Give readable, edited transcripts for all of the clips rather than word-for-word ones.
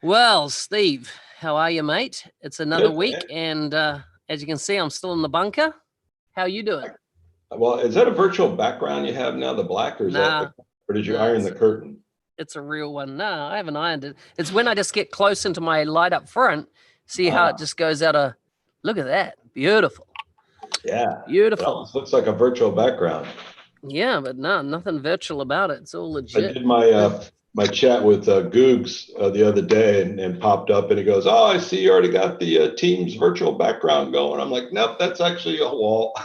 Well, Steve, how are you, mate? It's another Good, week, man. and as you can see, I'm still in the bunker. How you doing? Well, is that a virtual background you have now, the black, or is that Nah, or did you nah, iron the curtain? it's a real one. No, I haven't ironed it. It's when I just get close into my light up front, see how it Ah, just goes out of. Look at that, beautiful, yeah. It beautiful. almost looks like a virtual background. Yeah, but no, nothing virtual about it. It's all I legit. did my chat with Googs the other day and popped up and he goes, "Oh, I see you already got the Teams virtual background going." I'm like, "Nope, that's actually a wall."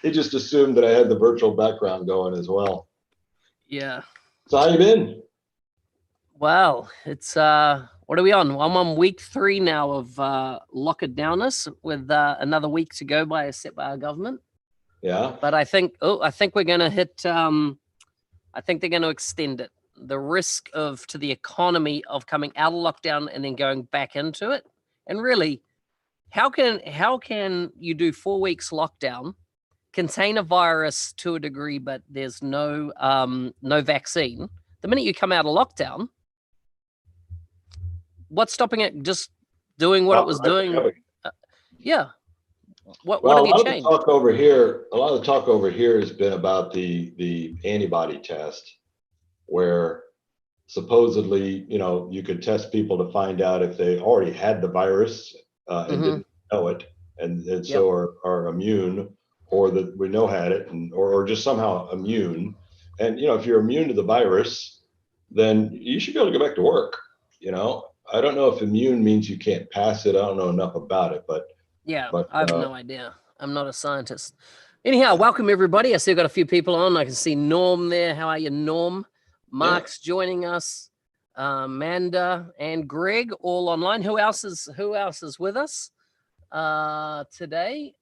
He just assumed that I had the virtual background going as well. Yeah. So how you been? Well, it's what are we on? I'm on week 3 now of lockdowness with another week to go set by our government. Yeah. But I think we're gonna hit I think they're gonna extend it. The risk of to the economy of coming out of lockdown and then going back into it. And really, how can you do 4 weeks lockdown, contain a virus to a degree, but there's no vaccine? The minute you come out of lockdown, what's stopping it just doing what it Oh, was right. doing? Yeah. What Well, have a you lot of the changed? talk over here, a lot of the talk over here has been about the antibody test, where supposedly, you could test people to find out if they already had the virus and Mm-hmm. didn't know it, and Yep. so are immune, or that we know had it, and or just somehow immune. And if you're immune to the virus, then you should be able to go back to work. I don't know if immune means you can't pass it. I don't know enough about it, but Yeah, but I have no idea. I'm not a scientist. Anyhow, welcome everybody. I see I've got a few people on. I can see Norm there. How are you, Norm? yeah. Mark's joining us. Amanda and Greg all online. Who else is with us today?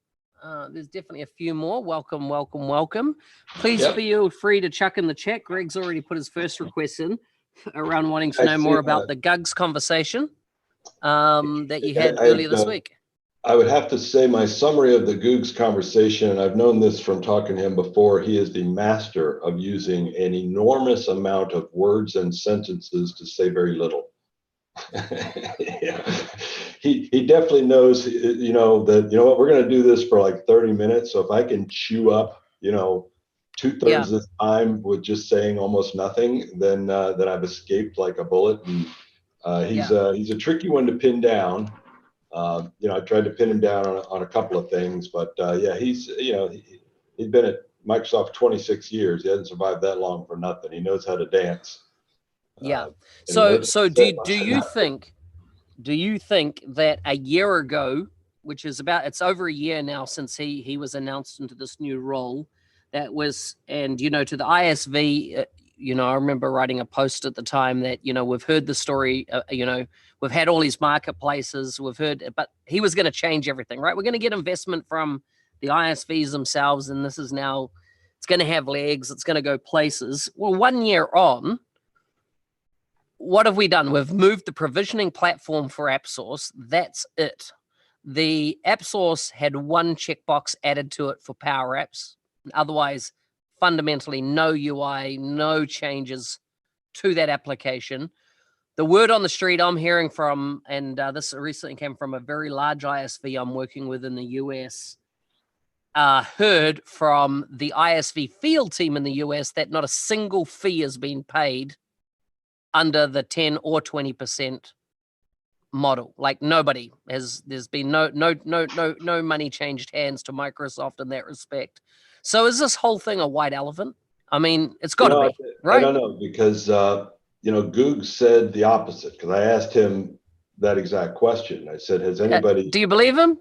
There's definitely a few more. Welcome, welcome, welcome. Please Yep. feel free to chuck in the chat. Greg's already put his first request in around wanting to I know see more about that. the Gugs conversation that you had I, earlier this week. I would have to say my summary of the Googs conversation, and I've known this from talking to him before, he is the master of using an enormous amount of words and sentences to say very little. Yeah. He definitely knows, that, what, we're going to do this for like 30 minutes. So if I can chew up, 2/3 of the time with just saying almost nothing, then I've escaped like a bullet. And he's a tricky one to pin down. I tried to pin him down on a couple of things, but yeah, he's been at Microsoft 26 years. He hasn't survived that long for nothing. He knows how to dance. Yeah. And he knows So how to do you think that a year ago, which is it's over a year now since he was announced into this new role, that was, and to the ISV, I remember writing a post at the time that we've heard the story, we've had all these marketplaces, we've heard, but he was going to change everything, right? We're going to get investment from the ISVs themselves, and this is now, it's going to have legs, it's going to go places. Well, 1 year on, what have we done? We've moved the provisioning platform for AppSource. That's it. The AppSource had one checkbox added to it for PowerApps. Otherwise, fundamentally, no UI, no changes to that application. The word on the street I'm hearing from, and this recently came from a very large ISV I'm working with in the US, heard from the ISV field team in the US that not a single fee has been paid under the 10 or 20% model. Like nobody there's been no money changed hands to Microsoft in that respect. So is this whole thing a white elephant? I mean, it's got to be, right? I don't know, because Goog said the opposite, because I asked him that exact question. I said, has anybody do you believe him?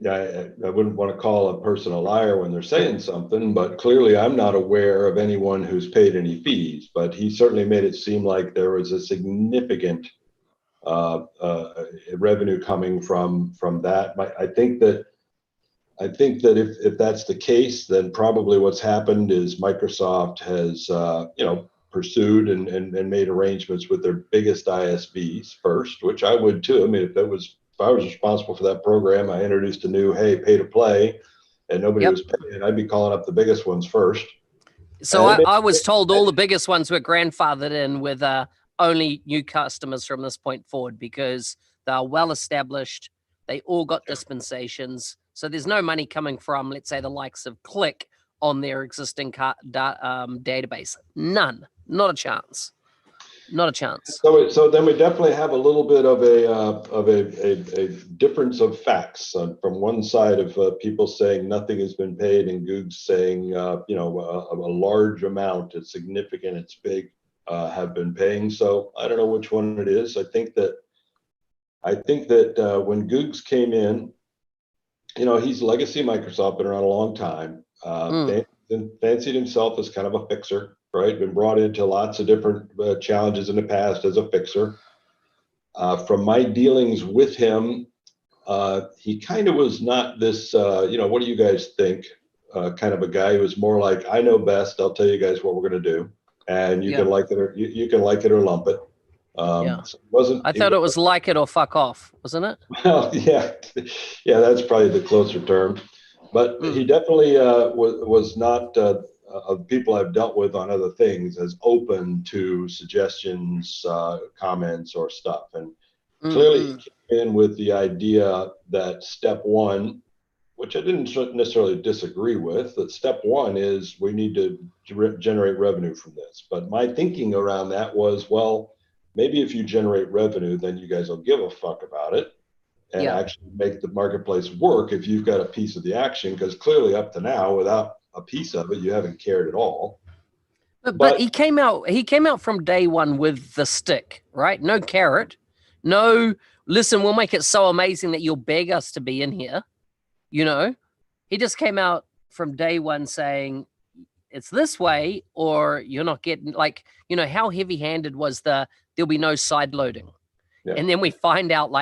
Yeah, I wouldn't want to call a person a liar when they're saying something, but clearly I'm not aware of anyone who's paid any fees. But he certainly made it seem like there was a significant revenue coming from that. I think that if that's the case, then probably what's happened is Microsoft has pursued and made arrangements with their biggest ISVs first, which I would too. I mean, if I was responsible for that program, I introduced a new, hey, pay to play, and nobody was paying, I'd be calling up the biggest ones first. So I was told all the biggest ones were grandfathered in with only new customers from this point forward because they're well established. They all got dispensations. So there's no money coming from, let's say, the likes of Click on their existing database. None. Not a chance. Not a chance. So then we definitely have a little bit of a difference of facts from one side of people saying nothing has been paid and Googs saying a large amount, it's significant, it's big, have been paying. So I don't know which one it is. I think that when Googs came in, he's legacy Microsoft, been around a long time. Fancied himself as kind of a fixer. Right, been brought into lots of different challenges in the past as a fixer. From my dealings with him, he kind of was not this, what do you guys think? Kind of a guy who was more like, I know best. I'll tell you guys what we're going to do, and you can like it or you can like it or lump it. So I thought it was like it or fuck off, wasn't it? Well, yeah, that's probably the closer term. But he definitely was not. Of people I've dealt with on other things as open to suggestions, comments, or stuff. And clearly he came in with the idea that step one, which I didn't necessarily disagree with, that step one is we need to generate revenue from this. But my thinking around that was, well, maybe if you generate revenue, then you guys will give a fuck about it and actually make the marketplace work if you've got a piece of the action, because clearly up to now, without a piece of it, you haven't cared at all. But he came out from day one with the stick, right? No carrot, no, listen, we'll make it so amazing that you'll beg us to be in here. He just came out from day one saying it's this way or you're not getting, how heavy-handed was there'll be no side loading. Yeah. And then we find out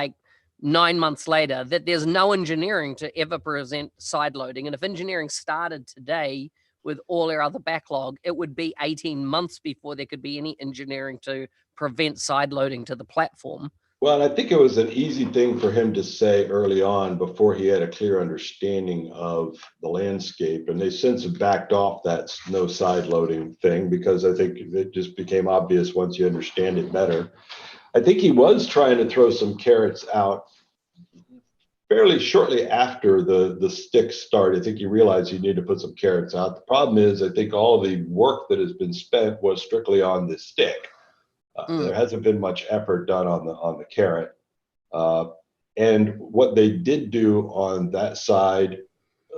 9 months later that there's no engineering to ever present side loading. And if engineering started today with all our other backlog, it would be 18 months before there could be any engineering to prevent side loading to the platform. Well, and I think it was an easy thing for him to say early on before he had a clear understanding of the landscape. And they since have backed off that no side loading thing because I think it just became obvious once you understand it better. I think he was trying to throw some carrots out fairly shortly after the stick started. I think he realized he needed to put some carrots out. The problem is, I think all the work that has been spent was strictly on the stick. There hasn't been much effort done on the carrot. And what they did do on that side,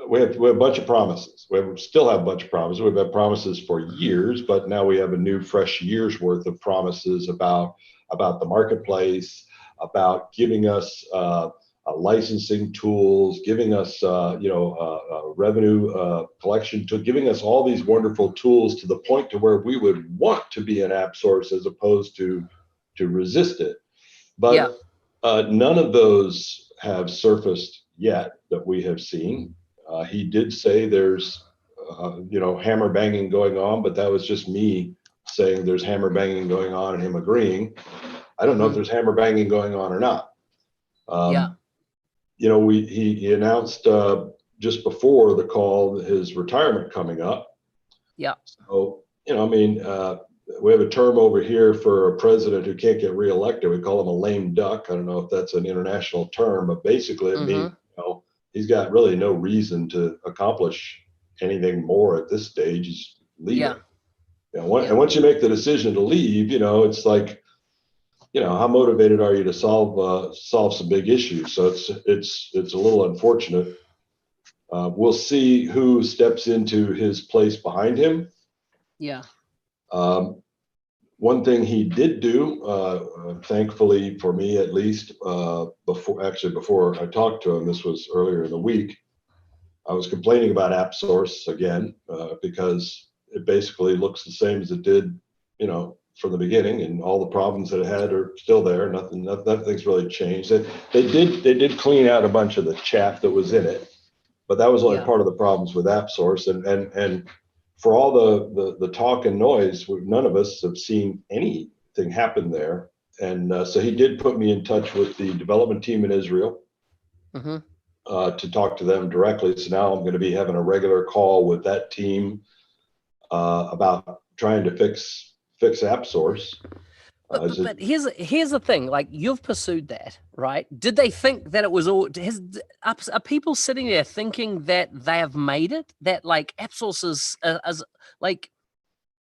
we have a bunch of promises. We still have a bunch of promises. We've had promises for years, but now we have a new, fresh year's worth of promises about the marketplace, about giving us licensing tools, giving us revenue collection, giving us all these wonderful tools to the point to where we would want to be an app source as opposed to resist it. But none of those have surfaced yet that we have seen. He did say there's hammer banging going on, but that was just me saying there's hammer banging going on and him agreeing. I don't know if there's hammer banging going on or not. He announced just before the call his retirement coming up. Yeah. So, we have a term over here for a president who can't get reelected. We call him a lame duck. I don't know if that's an international term, but basically it means, he's got really no reason to accomplish anything more at this stage. He's leaving. And once you make the decision to leave, it's like, how motivated are you to solve some big issues? So it's a little unfortunate. We'll see who steps into his place behind him. Yeah. One thing he did do, thankfully for me at least, before I talked to him, this was earlier in the week, I was complaining about AppSource again because it basically looks the same as it did, from the beginning, and all the problems that it had are still there. Nothing's really changed. They did clean out a bunch of the chaff that was in it, but that was only part of the problems with AppSource. And for all the talk and noise, none of us have seen anything happen there. And so he did put me in touch with the development team in Israel to talk to them directly. So now I'm going to be having a regular call with that team about trying to fix AppSource. But here's the thing. Like, you've pursued that, right? Did they think that it was all? Are people sitting there thinking that they have made it? That like AppSource is like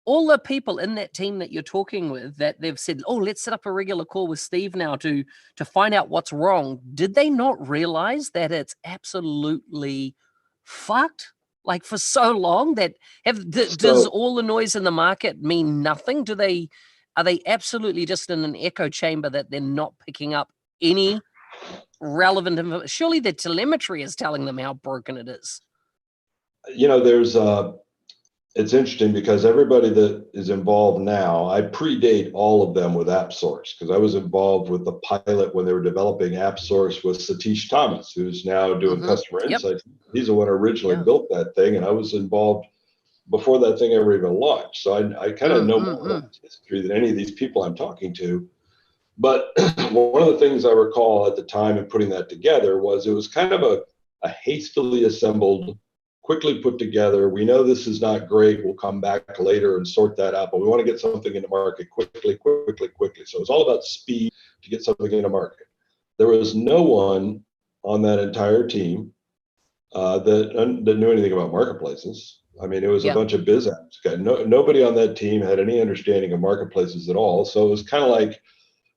all the people in that team that you're talking with, that they've said, "Oh, let's set up a regular call with Steve now to find out what's wrong." Did they not realize that it's absolutely fucked? Like, for so long that does all the noise in the market mean nothing? Are they absolutely just in an echo chamber that they're not picking up any relevant information? Surely the telemetry is telling them how broken it is. There's it's interesting because everybody that is involved now, I predate all of them with AppSource because I was involved with the pilot when they were developing AppSource with Satish Thomas, who's now doing customer insights. He's the one who originally built that thing, and I was involved before that thing ever even launched. So I kind of know more about history than any of these people I'm talking to. But one of the things I recall at the time in putting that together was it was kind of a hastily assembled, quickly put together. We know this is not great. We'll come back later and sort that out, but we want to get something into market quickly. So it's all about speed to get something into market. There was no one on that entire team that knew anything about marketplaces. I mean, it was a bunch of biz apps. Nobody on that team had any understanding of marketplaces at all. So it was kind of like,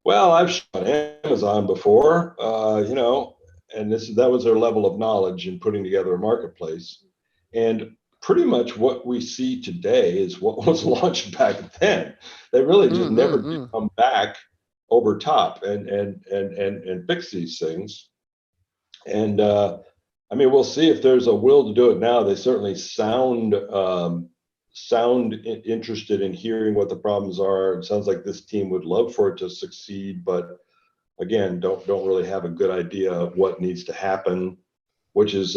well, I've shot Amazon before, and that was their level of knowledge in putting together a marketplace. And pretty much what we see today is what was launched back then. They really just never did come back over top and fix these things. And I mean, we'll see if there's a will to do it now. They certainly sound interested in hearing what the problems are. It sounds like this team would love for it to succeed, but again, don't really have a good idea of what needs to happen, which is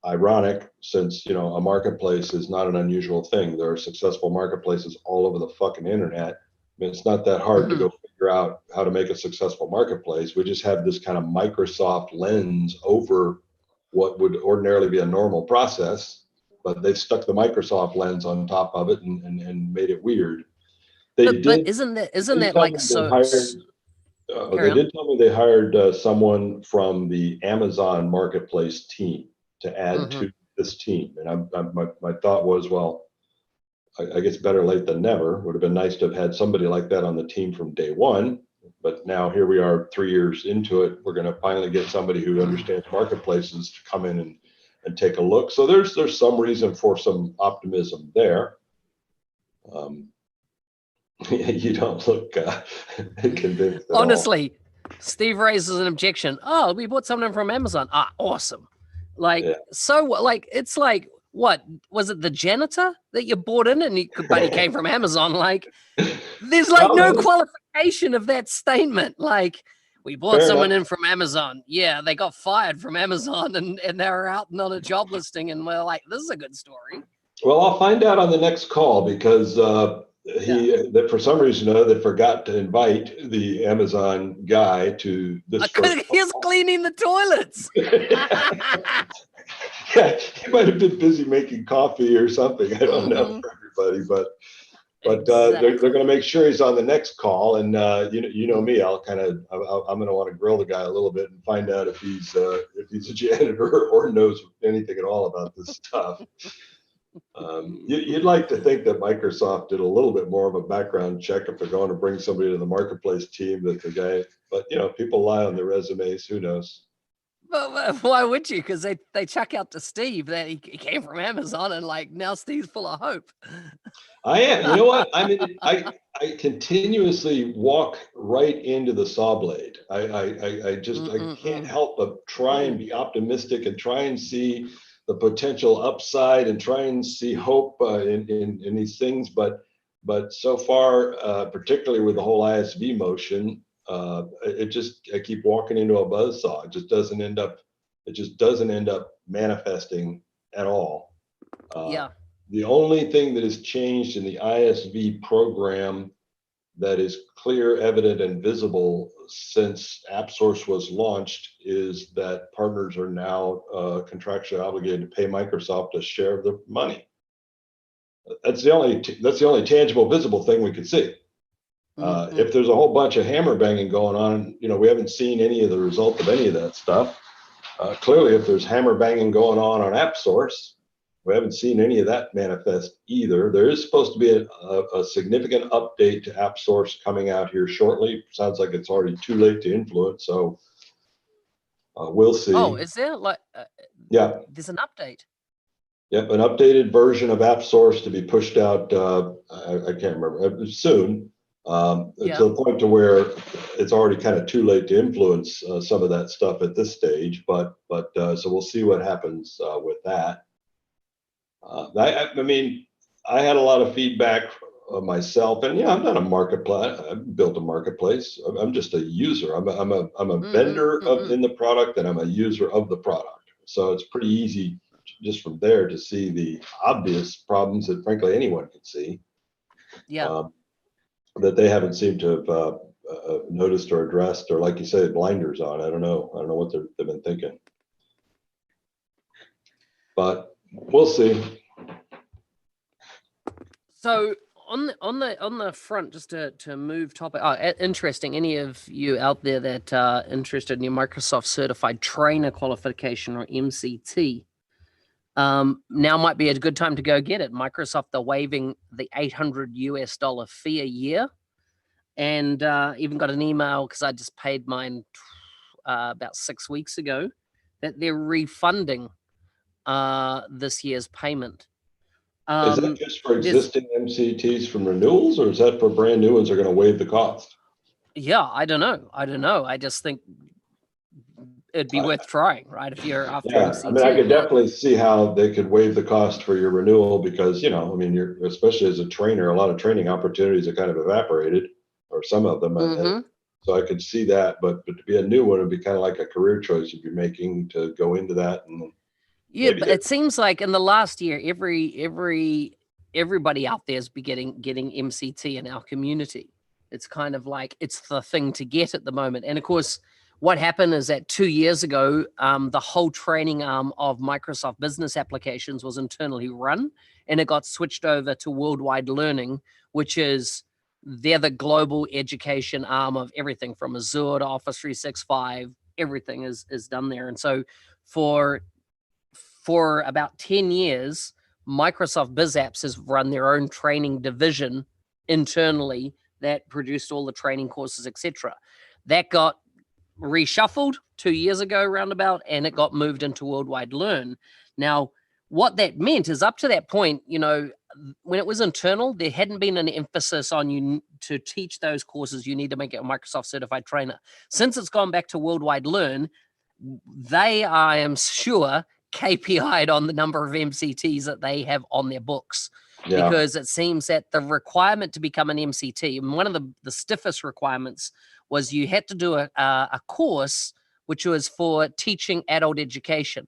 ironic since a marketplace is not an unusual thing. There are successful marketplaces all over the fucking internet. I mean, it's not that hard to go figure out how to make a successful marketplace. We just have this kind of Microsoft lens over what would ordinarily be a normal process, but they've stuck the Microsoft lens on top of it and made it weird. But isn't that like so? They did tell me they hired someone from the Amazon Marketplace team to add to this team, and my thought was, well, I guess better late than never. Would have been nice to have had somebody like that on the team from day one. But now here we are 3 years into it. We're going to finally get somebody who understands marketplaces to come in and take a look. So there's some reason for some optimism there. You don't look convinced at Honestly, all. Steve raises an objection. Oh, we bought something from Amazon. Ah, awesome. Like, so like, it's like, what was it, the janitor that you bought in but he came from Amazon? Like, there's like no qualification of that statement. Like, we bought someone in from Amazon. Yeah, they got fired from Amazon and they were out on a job listing, and we're like, this is a good story. Well, I'll find out on the next call because that for some reason they forgot to invite the Amazon guy to this. He's cleaning the toilets. Yeah, he might have been busy making coffee or something. I don't know for everybody, but they're going to make sure he's on the next call. And you know me, I'm going to want to grill the guy a little bit and find out if he's a janitor or knows anything at all about this stuff. You'd like to think that Microsoft did a little bit more of a background check if they're going to bring somebody to the marketplace team that the guy, but people lie on their resumes. Who knows? But why would you? Because they chuck out to Steve that he came from Amazon, and like now Steve's full of hope. I am. You know what? I mean, I continuously walk right into the saw blade. I can't help but try and be optimistic and try and see the potential upside and try and see hope in these things. But so far, particularly with the whole ISV motion, I keep walking into a buzzsaw. It just doesn't end up manifesting at all. The only thing that has changed in the ISV program that is clear, evident, and visible since AppSource was launched is that partners are now contractually obligated to pay Microsoft a share of the money. That's the only tangible, visible thing we can see. If there's a whole bunch of hammer banging going on, we haven't seen any of the result of any of that stuff. Clearly, if there's hammer banging going on AppSource, we haven't seen any of that manifest either. There is supposed to be a significant update to AppSource coming out here shortly. Sounds like it's already too late to influence, so we'll see. Oh, is there yeah? There's an update. Yep, an updated version of AppSource to be pushed out. I can't remember, soon. To the point to where it's already kind of too late to influence some of that stuff at this stage. But so we'll see what happens with that. I mean, I had a lot of feedback myself, and I've done a marketplace. I've built a marketplace. I'm just a user. I'm a vendor in the product, and I'm a user of the product. So it's pretty easy just from there to see the obvious problems that frankly anyone could see. Yeah. That they haven't seemed to have noticed or addressed, or like you say, blinders on. I don't know what they've been thinking, but we'll see. So on the front, just to move topic. Oh, interesting. Any of you out there that are interested in your Microsoft Certified Trainer qualification, or MCT? Now might be a good time to go get it. Microsoft are waiving the $800 fee a year, and even got an email because I just paid mine about 6 weeks ago that they're refunding this year's payment. Is that just for existing MCTs from renewals, or is that for brand new ones are going to waive the cost? Yeah, I don't know. I just think it'd be worth trying, right? If you're after MCT. I mean, I could definitely see how they could waive the cost for your renewal because, I mean, you're, especially as a trainer, a lot of training opportunities are kind of evaporated, or some of them. So I could see that, but to be a new one would be kind of like a career choice you'd be making to go into that. And but it seems like in the last year, everybody out there is getting MCT in our community. It's kind of like it's the thing to get at the moment. And of course, what happened is that 2 years ago, the whole training arm of Microsoft Business Applications was internally run, and it got switched over to Worldwide Learning, which is they're the global education arm of everything from Azure to Office 365. Everything is done there. And so for about 10 years, Microsoft BizApps has run their own training division internally that produced all the training courses, etc. That got reshuffled 2 years ago roundabout, and it got moved into Worldwide Learn. Now, what that meant is up to that point, when it was internal, there hadn't been an emphasis on you to teach those courses. You need to make it a Microsoft certified trainer. Since it's gone back to Worldwide Learn, they, I am sure, KPI'd on the number of MCTs that they have on their books. Because it seems that the requirement to become an MCT, and one of the stiffest requirements was you had to do a course which was for teaching adult education.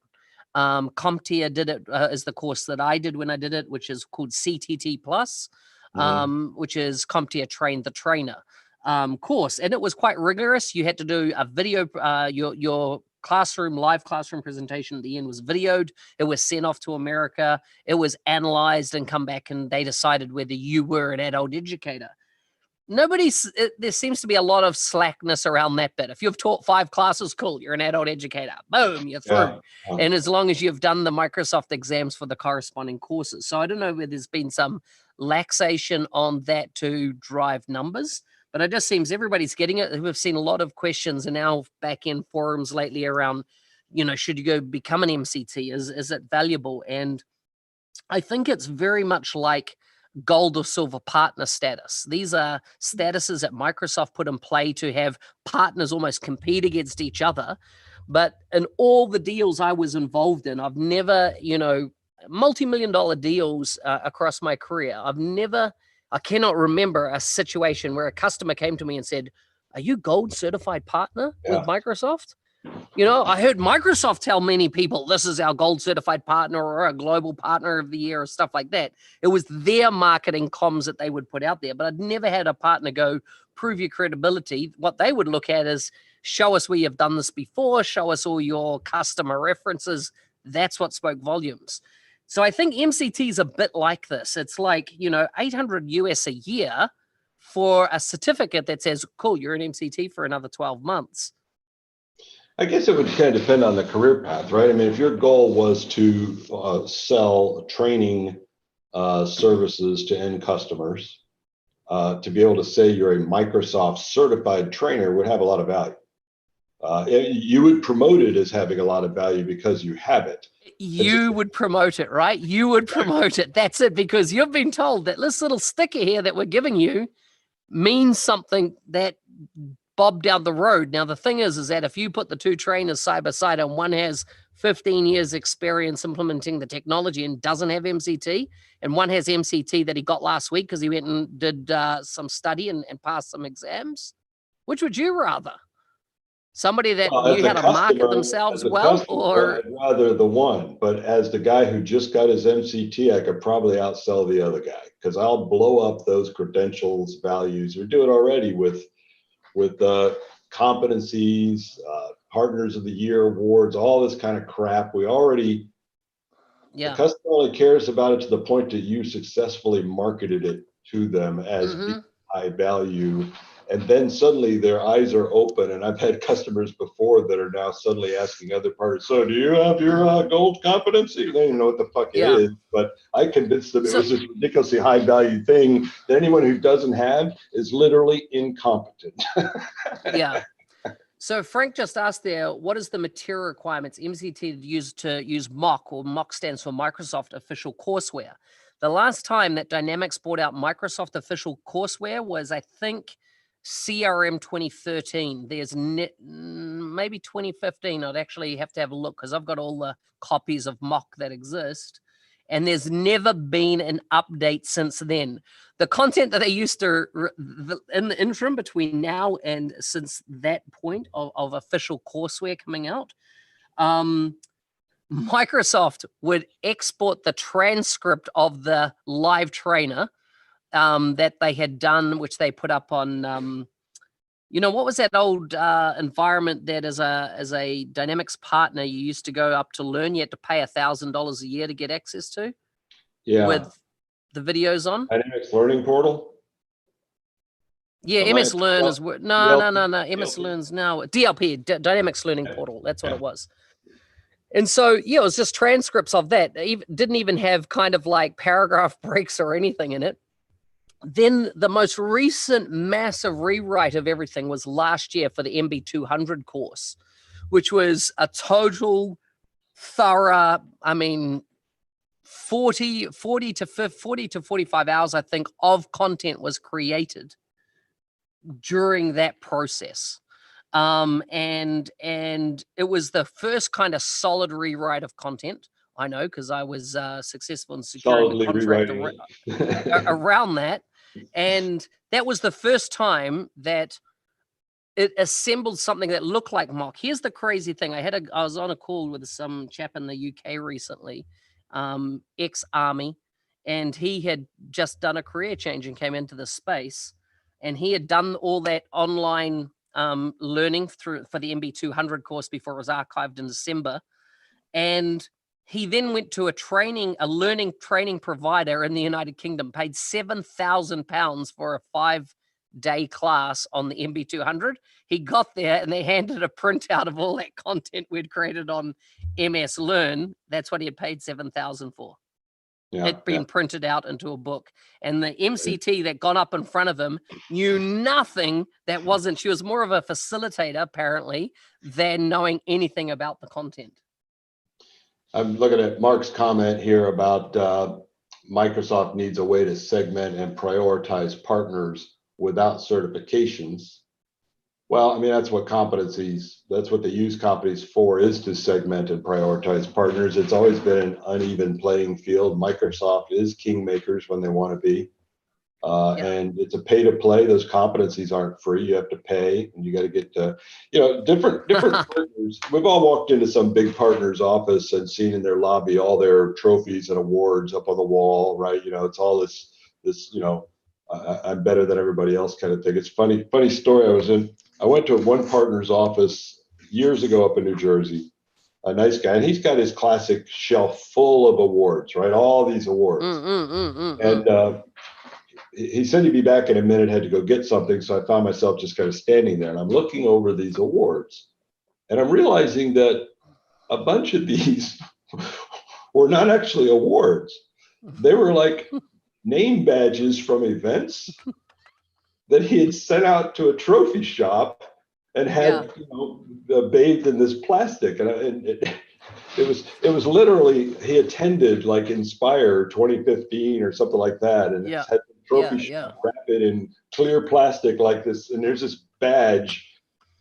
CompTIA did it as the course that I did when I did it, which is called CTT Plus, which is CompTIA Train the Trainer course. And it was quite rigorous. You had to do a video, your live classroom presentation at the end was videoed. It was sent off to America. It was analyzed and come back, and they decided whether you were an adult educator. There seems to be a lot of slackness around that bit. If you've taught 5 classes, cool, you're an adult educator. Boom, you're through. And as long as you've done the Microsoft exams for the corresponding courses. So I don't know whether there's been some laxation on that to drive numbers, but it just seems everybody's getting it. We've seen a lot of questions in our back-end forums lately around, should you go become an MCT? Is it valuable? And I think it's very much like gold or silver partner status. These are statuses that Microsoft put in play to have partners almost compete against each other. But in all the deals I was involved in, I've never, multi-million-dollar deals across my career, I cannot remember a situation where a customer came to me and said, "Are you gold certified partner with Microsoft?" I heard Microsoft tell many people this is our gold certified partner or a global partner of the year or stuff like that. It was their marketing comms that they would put out there, but I'd never had a partner go, prove your credibility. What they would look at is, show us where you've done this before, show us all your customer references. That's what spoke volumes. So I think MCT is a bit like this. It's like, 800 US a year for a certificate that says, cool, you're an MCT for another 12 months. I guess it would kind of depend on the career path, right? I mean, if your goal was to sell training services to end customers, to be able to say you're a Microsoft certified trainer would have a lot of value. You would promote it as having a lot of value because you have it. You would promote it, right? You would promote it. That's it, because you've been told that this little sticker here that we're giving you means something that bob down the road. Now, the thing is that if you put the two trainers side by side and one has 15 years experience implementing the technology and doesn't have MCT, and one has MCT that he got last week because he went and did some study and passed some exams, which would you rather? Somebody that knew how to market themselves well, or I'd rather the one, but as the guy who just got his MCT, I could probably outsell the other guy because I'll blow up those credentials values. We do it already with competencies, partners of the year awards, all this kind of crap. We already, the customer only cares about it to the point that you successfully marketed it to them as high value. And then suddenly their eyes are open. And I've had customers before that are now suddenly asking other partners, so do you have your gold competency? They don't know what the fuck it is, but I convinced them it was this ridiculously high value thing that anyone who doesn't have is literally incompetent. Yeah. So Frank just asked there, what is the material requirements MCT to use MOC, or MOC stands for Microsoft Official Courseware. The last time that Dynamics brought out Microsoft Official Courseware was, I think, CRM 2013. There's maybe 2015. I'd actually have to have a look because I've got all the copies of MOC that exist. And there's never been an update since then. The content that they used to, in the interim between now and since that point of official courseware coming out, Microsoft would export the transcript of the live trainer that they had done, which they put up on, what was that old environment that as a Dynamics partner, you used to go up to learn, you had to pay $1,000 a year to get access to? Yeah. With the videos on? Dynamics Learning Portal? Yeah, MS Learn is no. MS Learn's now DLP, Dynamics Learning Portal. That's what it was. And so, it was just transcripts of that. Didn't even have kind of like paragraph breaks or anything in it. Then the most recent massive rewrite of everything was last year for the MB200 course, which was a total thorough, 40 to 45 hours, I think, of content was created during that process. And it was the first kind of solid rewrite of content. I know, because I was successful in securing a contract around that. And that was the first time that it assembled something that looked like MOC. Here's the crazy thing. I was on a call with some chap in the UK recently, ex-army, and he had just done a career change and came into the space, and he had done all that online learning for the MB200 course before it was archived in December. And he then went to a learning training provider in the United Kingdom, paid £7,000 for a 5-day class on the MB200. He got there and they handed a printout of all that content we'd created on MS Learn. That's what he had paid $7,000 for. It'd been printed out into a book. And the MCT that got up in front of him knew nothing that wasn't, she was more of a facilitator, apparently, than knowing anything about the content. I'm looking at Mark's comment here about Microsoft needs a way to segment and prioritize partners without certifications. Well, that's what that's what they use competencies for, is to segment and prioritize partners. It's always been an uneven playing field. Microsoft is kingmakers when they want to be. And it's a pay to play. Those competencies aren't free. You have to pay, and you got to get to, different partners. We've all walked into some big partner's office and seen in their lobby all their trophies and awards up on the wall, right? It's all this, I'm better than everybody else kind of thing. It's funny story. I went to one partner's office years ago up in New Jersey, a nice guy, and he's got his classic shelf full of awards, right? All these awards. And he said he'd be back in a minute, had to go get something. So I found myself just kind of standing there, and I'm looking over these awards, and I'm realizing that a bunch of these were not actually awards. They were like name badges from events that he had sent out to a trophy shop and had, bathed in this plastic. And it was literally, he attended like Inspire 2015 or something like that, and it had the trophy shop wrap it in clear plastic like this, and there's this badge.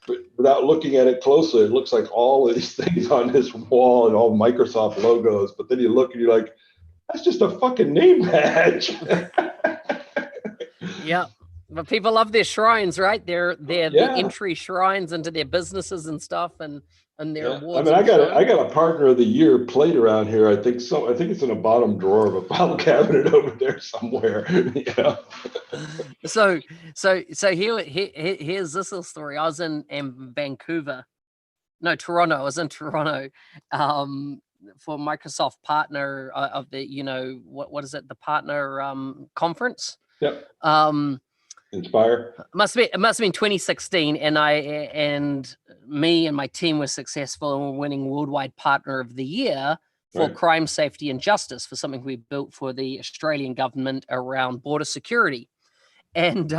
But without looking at it closely, it looks like all of these things on this wall and all Microsoft logos. But then you look and you're like, that's just a fucking name badge. Yeah. But people love their shrines, right? They're the entry shrines into their businesses and stuff, and their awards. I mean, I got a partner of the year plate around here. I think it's in a bottom drawer of a file cabinet over there somewhere. So here's this little story. I was in Toronto. I was in Toronto for Microsoft partner of the, what is it? The partner conference. Yep. Inspire. It must have been 2016, and me and my team were successful and we're winning Worldwide Partner of the Year for crime, safety, and justice for something we built for the Australian government around border security. And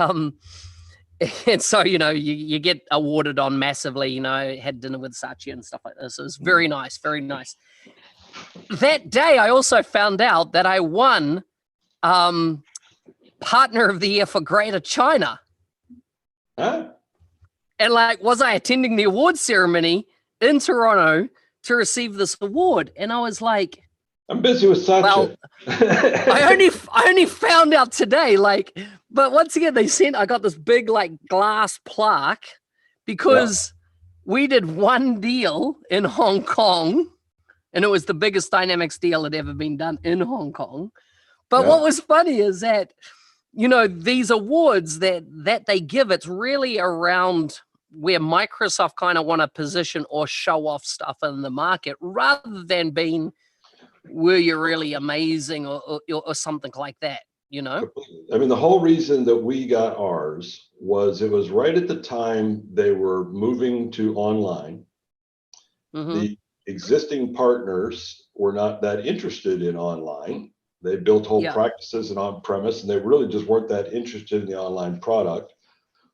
so you get awarded on massively. Had dinner with Sachi and stuff like this. It was very nice, very nice. That day, I also found out that I won Partner of the Year for Greater China. Huh? And was I attending the award ceremony in Toronto to receive this award? And I was like, I'm busy with Sachi. Well, I only found out today, but once again, I got this big glass plaque because we did one deal in Hong Kong, and it was the biggest Dynamics deal that ever been done in Hong Kong. But what was funny is that, these awards that they give, it's really around where Microsoft kind of want to position or show off stuff in the market rather than being, were you really amazing or something like that, I mean, the whole reason that we got ours was it was right at the time they were moving to online. The existing partners were not that interested in online. They built whole practices and on-premise, and they really just weren't that interested in the online product.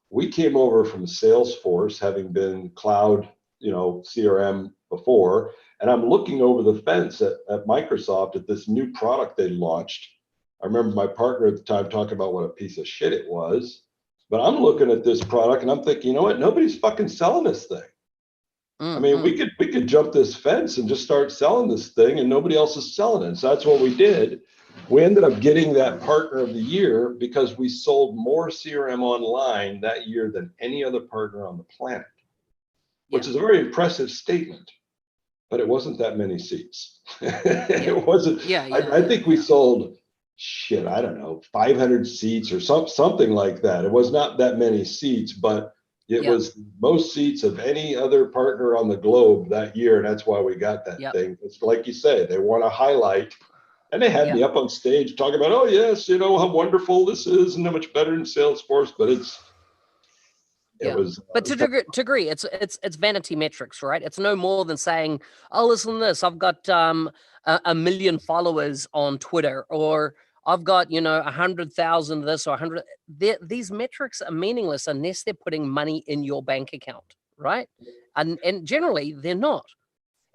We came over from Salesforce, having been cloud, CRM before, and I'm looking over the fence at Microsoft at this new product they launched. I remember my partner at the time talking about what a piece of shit it was, but I'm looking at this product and I'm thinking, you know what? Nobody's fucking selling this thing. I mean, we could jump this fence and just start selling this thing, and nobody else is selling it. So that's what we did. We ended up getting that Partner of the Year because we sold more CRM online that year than any other partner on the planet, which is a very impressive statement, but it wasn't that many seats. It wasn't. I think we sold, I don't know, 500 seats or something like that. It was not that many seats, but it was most seats of any other partner on the globe that year, and that's why we got that thing. It's like you say, they want to highlight, and they had me up on stage talking about, oh yes, how wonderful this is and how much better than Salesforce, but it was. But to agree, it's vanity metrics, right? It's no more than saying, oh, listen to this, I've got a million followers on Twitter, or I've got, 100,000 of this or 100. These metrics are meaningless unless they're putting money in your bank account, right? And generally they're not.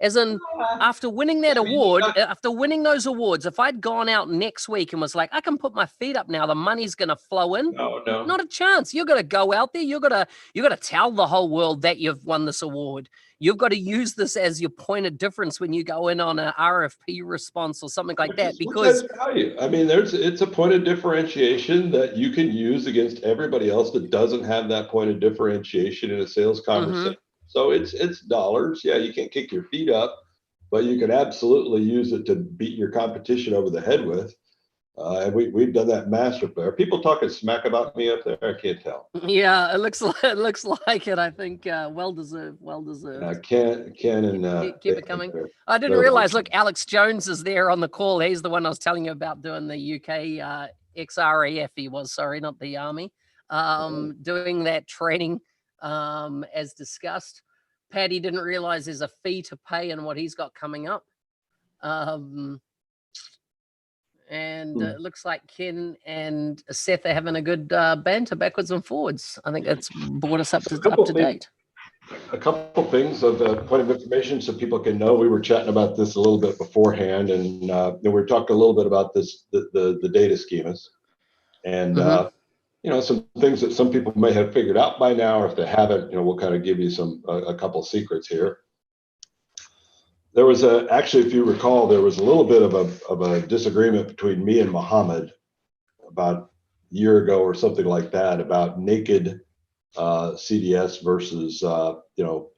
As in, after winning that award, after winning those awards, if I'd gone out next week and was like, I can put my feet up now, the money's going to flow in. No. Not a chance. You're going to go out there. You're going to tell the whole world that you've won this award. You've got to use this as your point of difference when you go in on an RFP response or something like that. Because value. I mean, it's a point of differentiation that you can use against everybody else that doesn't have that point of differentiation in a sales conversation. So it's dollars. Yeah, you can't kick your feet up, but you can absolutely use it to beat your competition over the head with. And we've done that masterfully. Are people talking smack about me up there? I can't tell. Yeah, it looks like it. I think well deserved, well deserved. Ken and Keep it coming. they're, I didn't they're realize. Look, Alex Jones is there on the call. He's the one I was telling you about doing the UK XRAF. He was, sorry, not the army. Doing that training as discussed. Paddy didn't realize there's a fee to pay and what he's got coming up. And it looks like Ken and Seth are having a good banter backwards and forwards. I think that's brought us up to date. A couple things of point of information so people can know. We were chatting about this a little bit beforehand, and we were talking a little bit about this, the data schemas, and some things that some people may have figured out by now, or if they haven't, we'll kind of give you a couple secrets here. There was actually, if you recall, there was a little bit of a disagreement between me and Mohammed about a year ago or something like that about naked CDS versus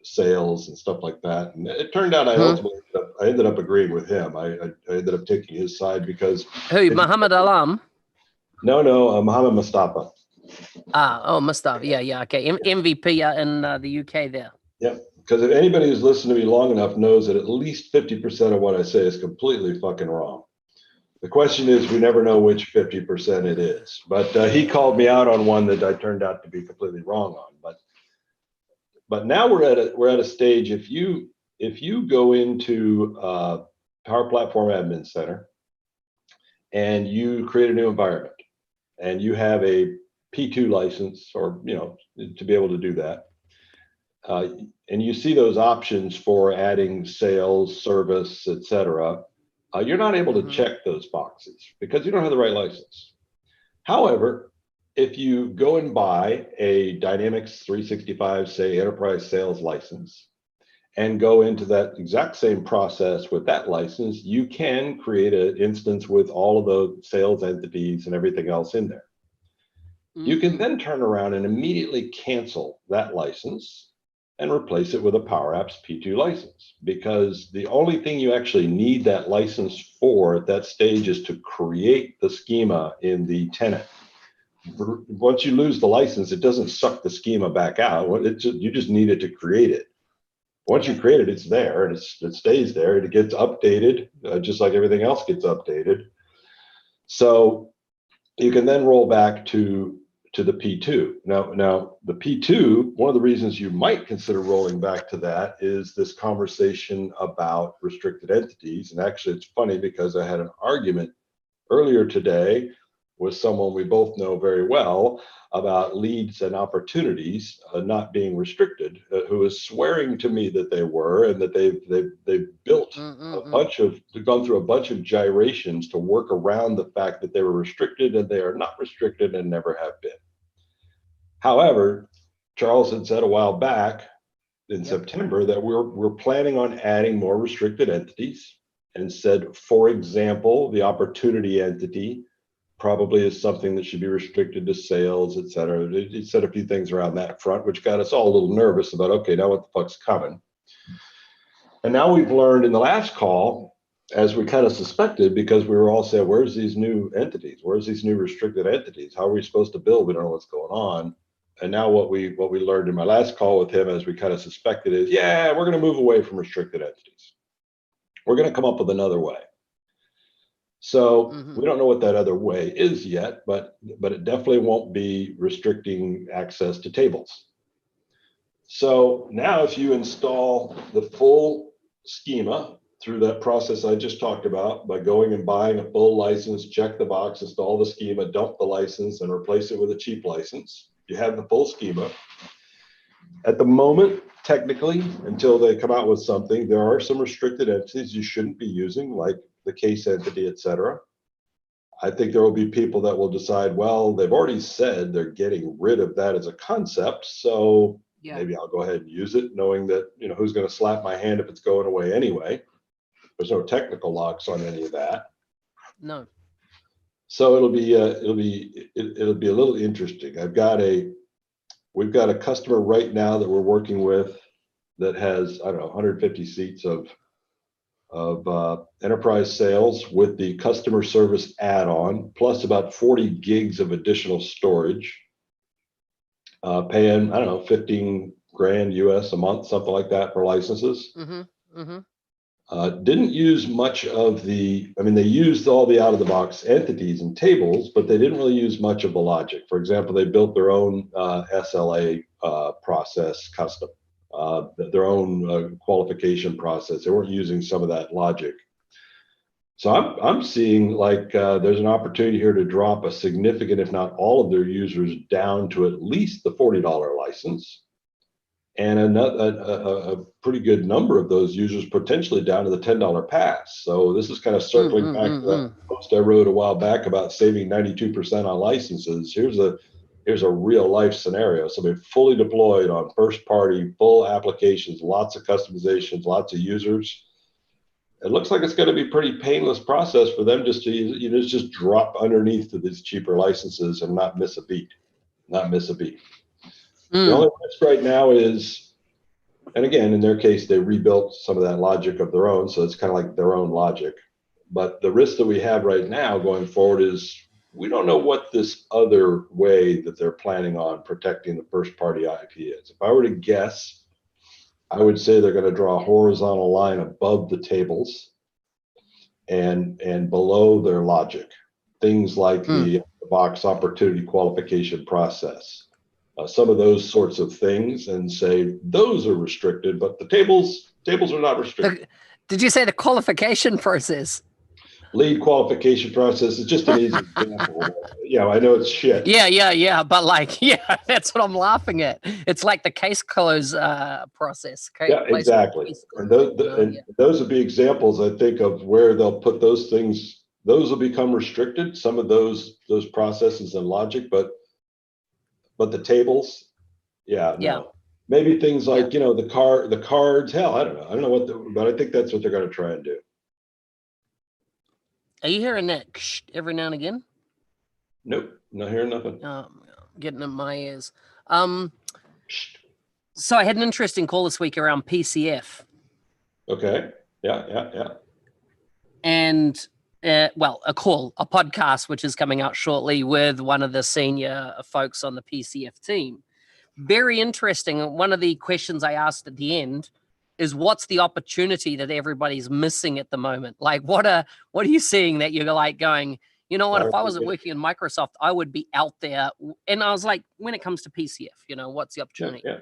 sales and stuff like that. And it turned out I ended up agreeing with him. I ended up taking his side because Muhammad Alam? No, Mohammed Mustafa. Mustafa. Yeah. Okay. MVP in the UK there. Yep. Because if anybody who's listened to me long enough knows that at least 50% of what I say is completely fucking wrong. The question is, we never know which 50% it is. But he called me out on one that I turned out to be completely wrong on. But now we're at a stage. If you go into Power Platform Admin Center and you create a new environment and you have a P2 license, or to be able to do that. And you see those options for adding sales, service, etc. You're not able to check those boxes because you don't have the right license. However, if you go and buy a Dynamics 365, say, enterprise sales license, and go into that exact same process with that license, you can create an instance with all of the sales entities and everything else in there. You can then turn around and immediately cancel that license and replace it with a PowerApps P2 license, because the only thing you actually need that license for at that stage is to create the schema in the tenant. Once you lose the license, it doesn't suck the schema back out. You just need it to create it. Once you create it, it's there, and it stays there, and it gets updated just like everything else gets updated. So you can then roll back to the P2. Now the P2, one of the reasons you might consider rolling back to that is this conversation about restricted entities. And actually, it's funny because I had an argument earlier today with someone we both know very well about leads and opportunities not being restricted, who is swearing to me that they were, and that they've built gone through a bunch of gyrations to work around the fact that they were restricted, and they are not restricted and never have been. However, Charles had said a while back in September that we're planning on adding more restricted entities, and said, for example, the opportunity entity probably is something that should be restricted to sales, et cetera. He said a few things around that front, which got us all a little nervous about, okay, now what the fuck's coming? And now we've learned in the last call, as we kind of suspected, because we were all saying, where's these new entities? Where's these new restricted entities? How are we supposed to build? We don't know what's going on. And now what we learned in my last call with him, as we kind of suspected, is, yeah, we're going to move away from restricted entities. We're going to come up with another way. So we don't know what that other way is yet, but it definitely won't be restricting access to tables. So now if you install the full schema through that process I just talked about, by going and buying a full license, check the box, install the schema, dump the license, and replace it with a cheap license, you have the full schema. At the moment, technically, until they come out with something, there are some restricted entities you shouldn't be using, like the case entity, et cetera. I think there will be people that will decide, well, they've already said they're getting rid of that as a concept, so maybe I'll go ahead and use it, knowing that, who's going to slap my hand if it's going away anyway. There's no technical locks on any of that. No. So it'll be a little interesting. We've got a customer right now that we're working with that has, I don't know, 150 seats of of enterprise sales with the customer service add-on, plus about 40 gigs of additional storage, paying, I don't know, 15 grand US a month, something like that for licenses. Didn't use much of they used all the out-of-the-box entities and tables, but they didn't really use much of the logic. For example, they built their own SLA process custom, their own qualification process. They weren't using some of that logic. So I'm seeing like there's an opportunity here to drop a significant, if not all of their users down to at least the $40 license, and a pretty good number of those users potentially down to the $10 pass. So this is kind of circling back to that post I wrote a while back about saving 92% on licenses. Here's a real life scenario. Somebody fully deployed on first party, full applications, lots of customizations, lots of users. It looks like it's going to be a pretty painless process for them just to just drop underneath to these cheaper licenses and not miss a beat. The only risk right now is, and again, in their case, they rebuilt some of that logic of their own, so it's kind of like their own logic. But the risk that we have right now going forward is we don't know what this other way that they're planning on protecting the first party IP is. If I were to guess, I would say they're going to draw a horizontal line above the tables and below their logic. Things like the box opportunity qualification process. Some of those sorts of things, and say those are restricted, but the tables are not restricted. Did you say the qualification process? Lead qualification process is just an easy example. I know it's shit. Yeah. But like, that's what I'm laughing at. It's like the case close process. Yeah, exactly. And those would be examples, I think, of where they'll put those things. Those will become restricted. Some of those processes and logic, but the tables, no. Maybe things like the cards. Hell, I don't know but I think that's what they're going to try and do. Are you hearing that every now and again? Nope, not hearing nothing. Getting in my ears. So I had an interesting call this week around PCF. Okay. Yeah. And a podcast, which is coming out shortly with one of the senior folks on the PCF team. Very interesting. One of the questions I asked at the end is, what's the opportunity that everybody's missing at the moment? Like, what are you seeing that you're like going, you know what, if I wasn't working in Microsoft, I would be out there. And I was like, when it comes to PCF, what's the opportunity? Yeah.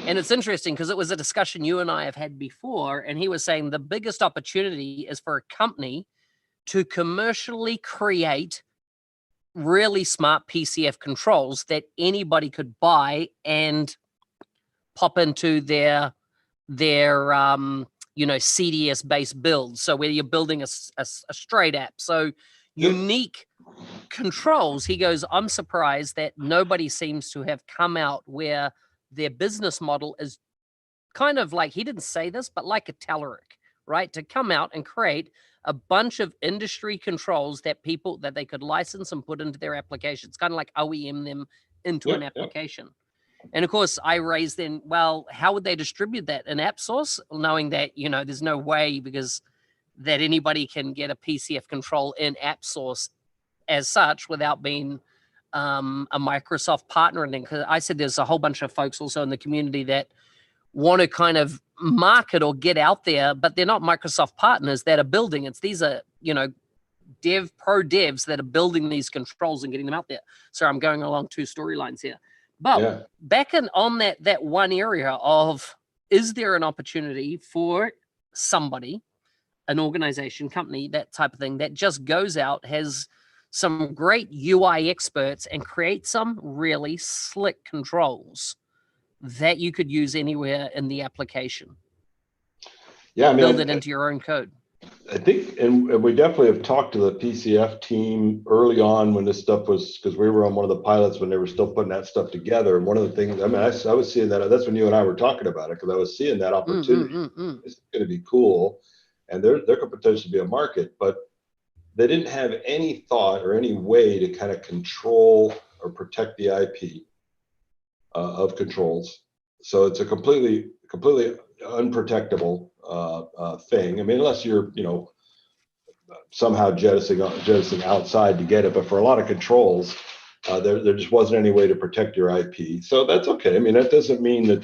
And it's interesting because it was a discussion you and I have had before. And he was saying the biggest opportunity is for a company to commercially create really smart PCF controls that anybody could buy and pop into their CDS based builds. So whether you're building a straight app, so unique controls. He goes, I'm surprised that nobody seems to have come out where their business model is kind of like, he didn't say this, but like a Telerik, right? To come out and create a bunch of industry controls that they could license and put into their applications, kind of like OEM them into an application. And of course, I raised then, well, how would they distribute that in AppSource, knowing that, there's no way because that anybody can get a PCF control in AppSource as such without being a Microsoft partner. And because I said there's a whole bunch of folks also in the community that want to kind of market or get out there, but they're not Microsoft partners that are building. These are, pro devs that are building these controls and getting them out there. So I'm going along two storylines here. But back on that one area of, is there an opportunity for somebody, an organization, company, that type of thing, that just goes out, has some great UI experts and create some really slick controls that you could use anywhere in the application? Build it into your own code. I think, and we definitely have talked to the PCF team early on when this stuff was, because we were on one of the pilots when they were still putting that stuff together. And one of the things, I was seeing that, that's when you and I were talking about it, because I was seeing that opportunity. It's going to be cool. And there could potentially be a market, but they didn't have any thought or any way to kind of control or protect the IP of controls. So it's a completely unprotectable thing. I mean, unless you're, somehow jettisoning outside to get it. But for a lot of controls, there just wasn't any way to protect your IP. So that's okay. I mean, that doesn't mean that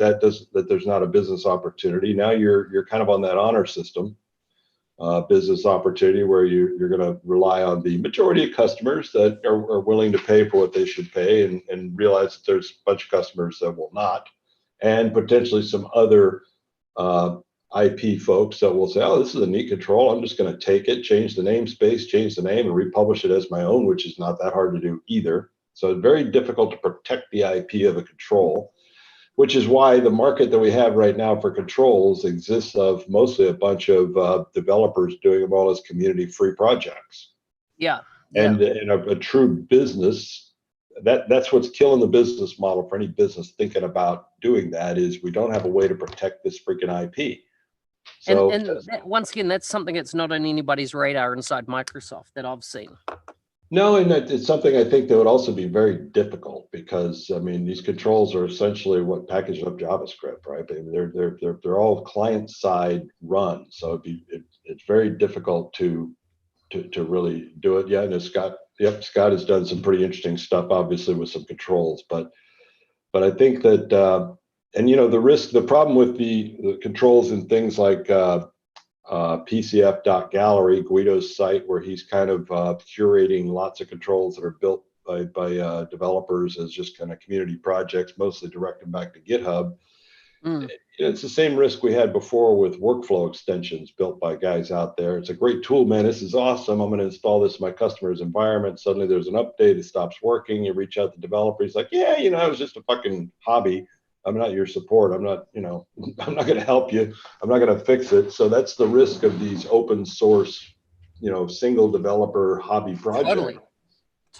there's not a business opportunity. Now you're kind of on that honor system business opportunity where you're going to rely on the majority of customers that are willing to pay for what they should pay, and realize that there's a bunch of customers that will not, and potentially some other IP folks that will say, oh, this is a neat control. I'm just going to take it, change the namespace, change the name, and republish it as my own, which is not that hard to do either. So it's very difficult to protect the IP of a control, which is why the market that we have right now for controls exists of mostly a bunch of developers doing them all as community-free projects. Yeah. And in a true business, that's what's killing the business model for any business thinking about doing that, is we don't have a way to protect this freaking IP. So, and once again, that's something that's not on anybody's radar inside Microsoft that I've seen. no, and it's something I think that would also be very difficult, because I mean, these controls are essentially what packaged up JavaScript, right? I mean, they're all client side run, so it's very difficult to really do it. Yeah, and Scott has done some pretty interesting stuff, obviously, with some controls, but I think that and the problem with the controls and things like PCF.gallery, Guido's site, where he's kind of curating lots of controls that are built by developers as just kind of community projects, mostly directed back to GitHub. It's the same risk we had before with workflow extensions built by guys out there. It's a great tool, man. This is awesome. I'm going to install this in my customer's environment. Suddenly there's an update. It stops working. You reach out to the developer. He's like, yeah, it was just a fucking hobby. I'm not your support. I'm not going to help you. I'm not going to fix it. So that's the risk of these open source, single developer hobby projects. Totally.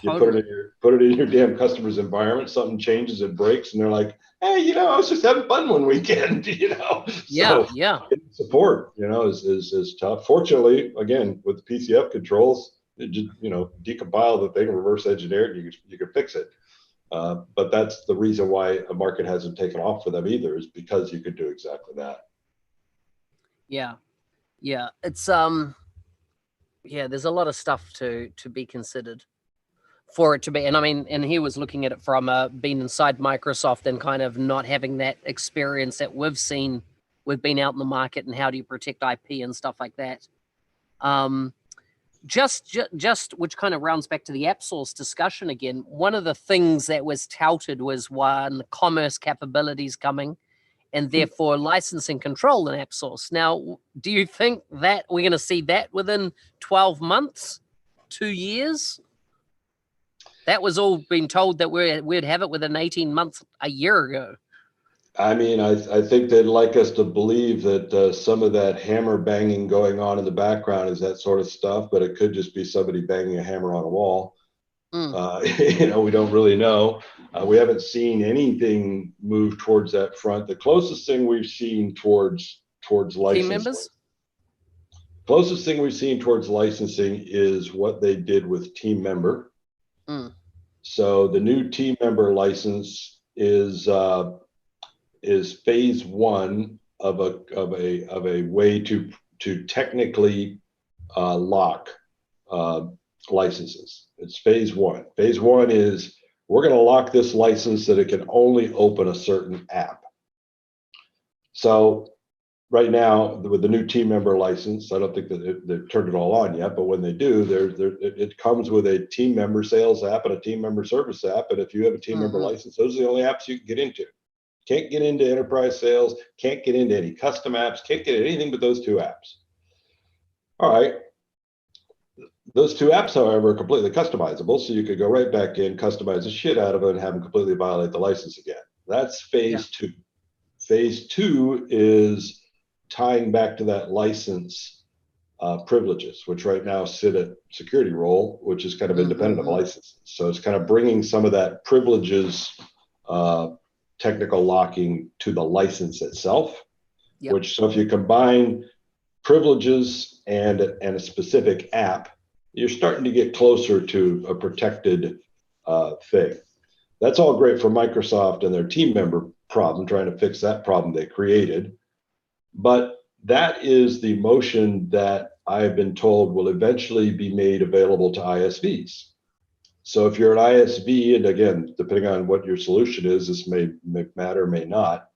You put it in your damn customer's environment, something changes, it breaks, and they're like, hey, I was just having fun one weekend, Yeah. Getting support, is tough. Fortunately, again, with the PCF controls, it just, decompile the thing, reverse engineer it, you can fix it. But that's the reason why a market hasn't taken off for them either, is because you could do exactly that. Yeah. It's there's a lot of stuff to be considered for it to be. And I mean, and he was looking at it from being inside Microsoft and kind of not having that experience that we've been out in the market, and how do you protect IP and stuff like that. Just which kind of rounds back to the AppSource discussion again. One of the things that was touted was the commerce capabilities coming, and therefore licensing control in AppSource. Now, do you think that we're going to see that within 12 months, 2 years? That was all being told that we'd have it within 18 months, a year ago. I mean, I think they'd like us to believe that some of that hammer banging going on in the background is that sort of stuff, but it could just be somebody banging a hammer on a wall. We don't really know. We haven't seen anything move towards that front. The closest thing we've seen towards licensing. Team members? Closest thing we've seen towards licensing is what they did with Team Member. So the new Team Member license is phase one of a way to technically lock licenses. It's phase one. Phase one is, we're going to lock this license that it can only open a certain app. So right now, with the new Team Member license, I don't think that they've turned it all on yet, but when they do, it comes with a Team Member sales app and a Team Member service app. And if you have a Team Member license, those are the only apps you can get into. Can't get into enterprise sales, can't get into any custom apps, can't get anything but those two apps. All right. Those two apps, however, are completely customizable. So you could go right back in, customize the shit out of it, and have them completely violate the license again. That's phase two. Phase two is tying back to that license privileges, which right now sit at security role, which is kind of independent of licenses. So it's kind of bringing some of that privileges technical locking to the license itself, which, so if you combine privileges and a specific app, you're starting to get closer to a protected thing. That's all great for Microsoft and their Team Member problem, trying to fix that problem they created. But that is the motion that I've been told will eventually be made available to ISVs. So if you're an ISV, and again, depending on what your solution is, this may matter, may not.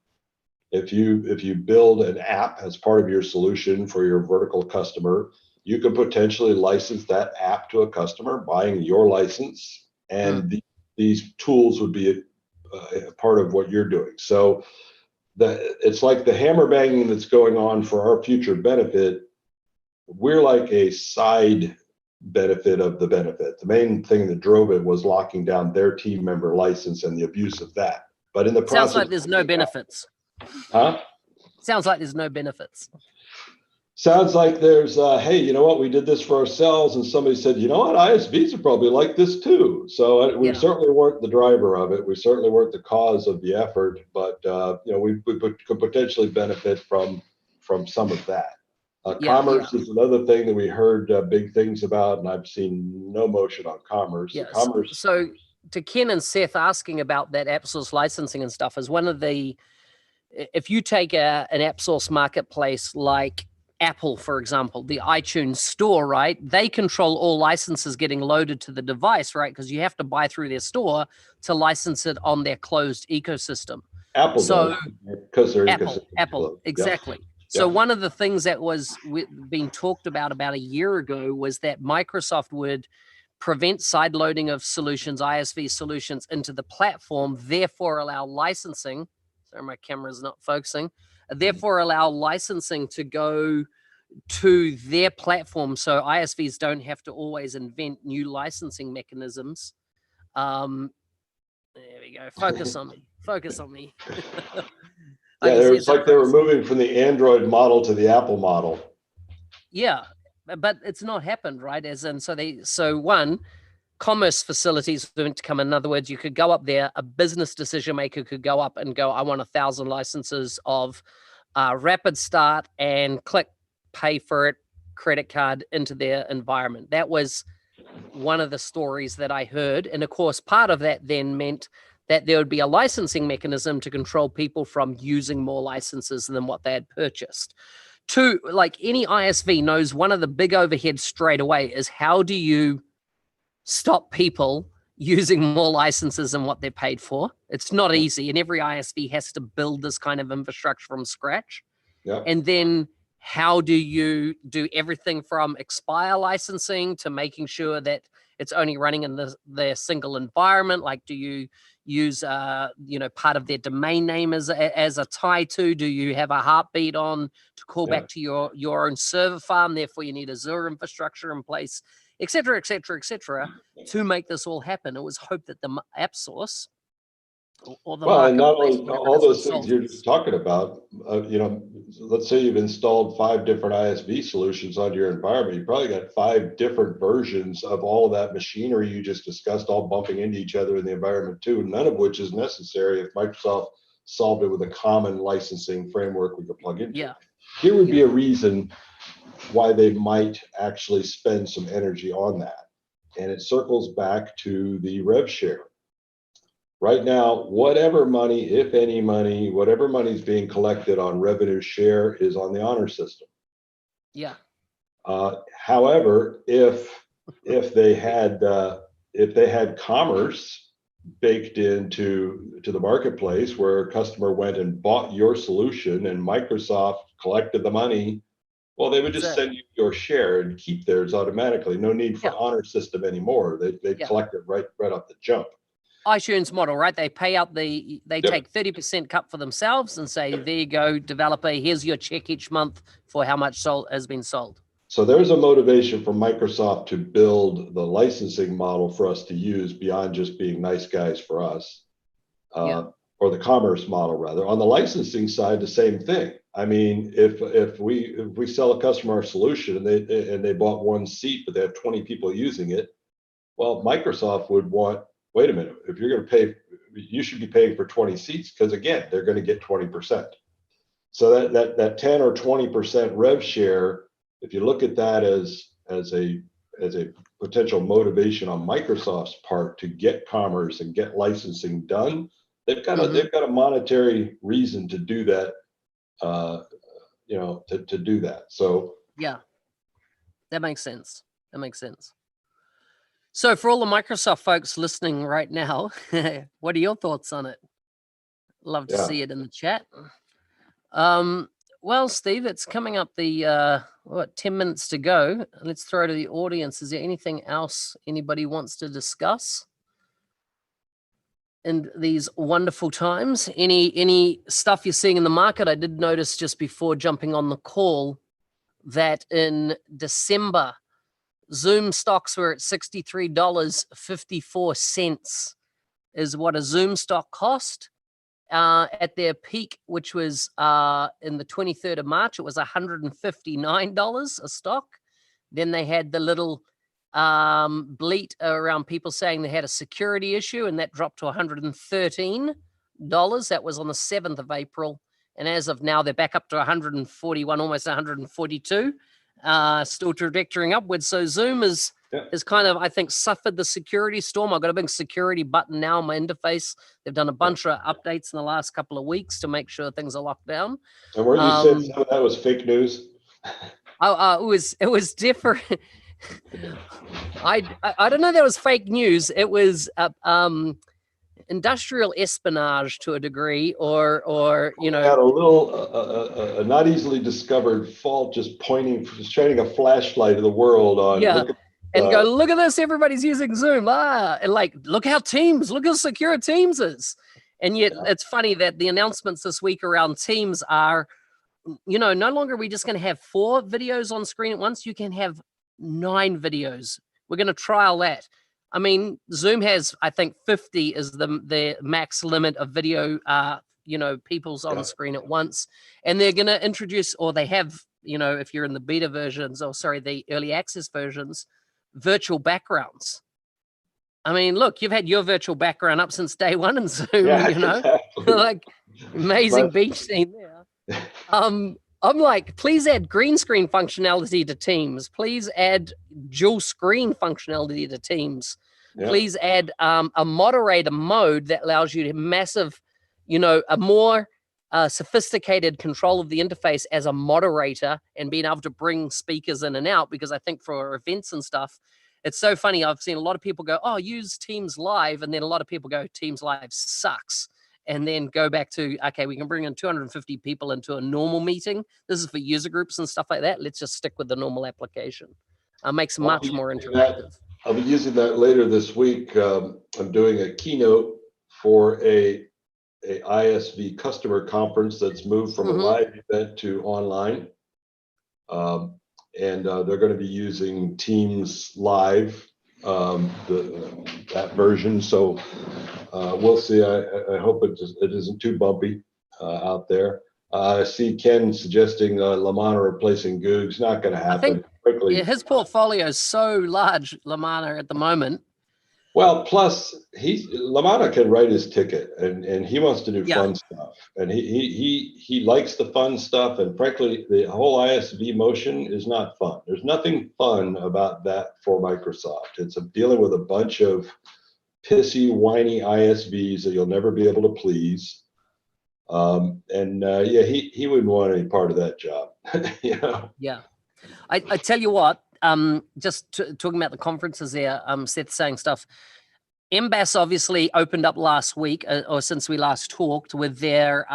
If you build an app as part of your solution for your vertical customer, you can potentially license that app to a customer, buying your license, and these tools would be a part of what you're doing. So it's like the hammer banging that's going on for our future benefit. We're like a side benefit of the benefit. The main thing that drove it was locking down their team member license and the abuse of that. But in the process, sounds like there's no benefits. Huh? Sounds like there's no benefits. Sounds like there's, hey, you know what? We did this for ourselves, and somebody said, you know what? ISVs would probably like this too. So we certainly weren't the driver of it. We certainly weren't the cause of the effort, but we could potentially benefit from some of that. Commerce is another thing that we heard big things about, and I've seen no motion on commerce. Yes. Commerce. So to Ken and Seth asking about that AppSource licensing and stuff is one of the, if you take an AppSource marketplace like Apple, for example, the iTunes store, right? They control all licenses getting loaded to the device, right? Because you have to buy through their store to license it on their closed ecosystem. Apple does, because they're Apple, exactly. Yep. So one of the things that was being talked about a year ago was that Microsoft would prevent sideloading of solutions, ISV solutions, into the platform, therefore allow licensing. Sorry, my camera's not focusing. Therefore allow licensing to go to their platform, so ISVs don't have to always invent new licensing mechanisms. There we go. Focus on me. Focus on me. Yeah, it's like they were moving from the Android model to the Apple model. Yeah, but it's not happened, right? As in, so one, commerce facilities going to come. In other words, you could go up there, a business decision maker could go up and go, I want 1,000 licenses of Rapid Start, and click pay for it, credit card into their environment. That was one of the stories that I heard. And of course, part of that then meant that there would be a licensing mechanism to control people from using more licenses than what they had purchased. Two, like any ISV knows, one of the big overheads straight away is how do you stop people using more licenses than what they're paid for? It's not easy. And every ISV has to build this kind of infrastructure from scratch. Yeah. And then how do you do everything from expire licensing to making sure that it's only running in their single environment? Like, do you use part of their domain name as a tie to? Do you have a heartbeat on to call back to your own server farm? Therefore, you need Azure infrastructure in place, et cetera, et cetera, et cetera, to make this all happen. It was hoped that the AppSource or the and not marketplace, only all those things you're just talking about, let's say you've installed 5 different ISV solutions onto your environment. You probably got 5 different versions of all of that machinery you just discussed, all bumping into each other in the environment too, none of which is necessary if Microsoft solved it with a common licensing framework we could plug into. Yeah. Here would be a reason why they might actually spend some energy on that. And it circles back to the rev share. Right now, whatever money, if any money, whatever money is being collected on revenue share is on the honor system. Yeah. However, if they had commerce baked into the marketplace where a customer went and bought your solution and Microsoft collected the money, well, they would just send you your share and keep theirs automatically. No need for honor system anymore. They collect it right off the jump. iTunes model, right? They pay out they take 30% cut for themselves and say, there you go, developer, here's your check each month for how much has been sold. So there's a motivation for Microsoft to build the licensing model for us to use beyond just being nice guys for us, or the commerce model rather. On the licensing side, the same thing. I mean, if we sell a customer our solution and they bought 1 seat, but they have 20 people using it, well, Microsoft would want, wait a minute, if you're going to pay, you should be paying for 20 seats, because again, they're going to get 20%. So that 10 or 20% rev share, if you look at that as a potential motivation on Microsoft's part to get commerce and get licensing done, they've got a monetary reason to do that to do that. So yeah, that makes sense. That makes sense. So for all the Microsoft folks listening right now, what are your thoughts on it? Love to see it in the chat. Well, Steve, it's coming up the 10 minutes to go. Let's throw to the audience. Is there anything else anybody wants to discuss in these wonderful times? Any stuff you're seeing in the market? I did notice just before jumping on the call that in December, Zoom stocks were at $63.54 is what a Zoom stock cost. At their peak, which was in the 23rd of March, it was $159 a stock. Then they had the little bleat around people saying they had a security issue, and that dropped to $113. That was on the 7th of April. And as of now, they're back up to 141, almost 142, still trajectorying upwards. So Zoom is kind of, I think, suffered the security storm. I've got a big security button now on my interface. They've done a bunch of updates in the last couple of weeks to make sure things are locked down. And where you said some of that was fake news? It was different. I don't know that was fake news. It was industrial espionage to a degree, or had a little a not easily discovered fault, just shining a flashlight to the world on. Yeah. Look at this, everybody's using Zoom. And like, look how secure Teams is. And yet it's funny that the announcements this week around Teams are, no longer are we just going to have 4 videos on screen at once. You can have 9 videos. We're going to trial that. I mean, Zoom has, I think 50 is the max limit of video, people's on screen at once. And they're going to introduce, or they have, if you're in the beta versions, the early access versions, virtual backgrounds. I mean, look, you've had your virtual background up since day one in Zoom, Exactly. like amazing beach scene there. I'm like, please add green screen functionality to Teams. Please add dual screen functionality to Teams. Yeah. Please add a moderator mode that allows you to massive, a more sophisticated control of the interface as a moderator and being able to bring speakers in and out. Because I think for events and stuff, it's so funny. I've seen a lot of people go, oh, use Teams Live. And then a lot of people go, Teams Live sucks. And then go back to, okay, we can bring in 250 people into a normal meeting. This is for user groups and stuff like that. Let's just stick with the normal application. Makes it much more interactive. I'll be using that later this week. I'm doing a keynote for a ISV customer conference that's moved from a live event to online. And they're going to be using Teams Live, that version. So we'll see. I hope it isn't too bumpy out there. I see Ken suggesting Lamana replacing Googs. Not going to happen. Quickly. Yeah, his portfolio is so large, Lamana, at the moment. Well, plus Lamana can write his ticket, and he wants to do fun stuff, and he likes the fun stuff. And frankly, the whole ISV motion is not fun. There's nothing fun about that for Microsoft. It's dealing with a bunch of pissy, whiny ISVs that you'll never be able to please. He wouldn't want any part of that job. Yeah, I tell you what. Just talking about the conferences there, Seth saying stuff. MBAS obviously opened up last week, or since we last talked, with their